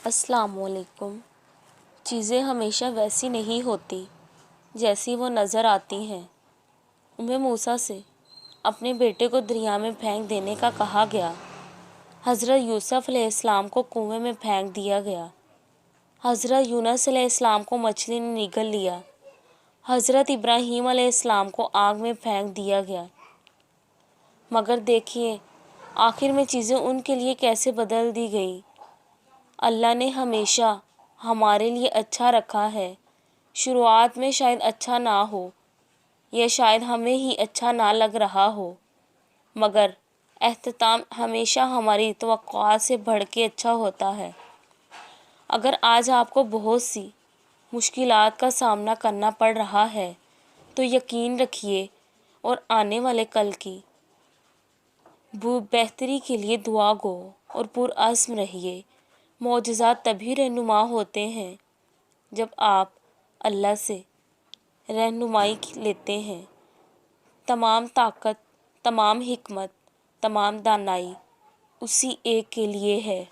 السلام علیکم۔ چیزیں ہمیشہ ویسی نہیں ہوتی جیسی وہ نظر آتی ہیں۔ موسیٰ سے اپنے بیٹے کو دریا میں پھینک دینے کا کہا گیا۔ حضرت یوسف علیہ السلام کو کنویں میں پھینک دیا گیا۔ حضرت یونس علیہ السلام کو مچھلی نے نگل لیا۔ حضرت ابراہیم علیہ السلام کو آگ میں پھینک دیا گیا۔ مگر دیکھیے آخر میں چیزیں ان کے لیے کیسے بدل دی گئی۔ اللہ نے ہمیشہ ہمارے لیے اچھا رکھا ہے۔ شروعات میں شاید اچھا نہ ہو یا شاید ہمیں ہی اچھا نہ لگ رہا ہو، مگر اختتام ہمیشہ ہماری توقعات سے بڑھ کے اچھا ہوتا ہے۔ اگر آج آپ کو بہت سی مشکلات کا سامنا کرنا پڑ رہا ہے تو یقین رکھیے اور آنے والے کل کی بہتری کے لیے دعا گو اور پرعزم رہیے۔ معجزات تبھی رہنما ہوتے ہیں جب آپ اللہ سے رہنمائی لیتے ہیں۔ تمام طاقت، تمام حکمت، تمام دانائی اسی ایک کے لیے ہے۔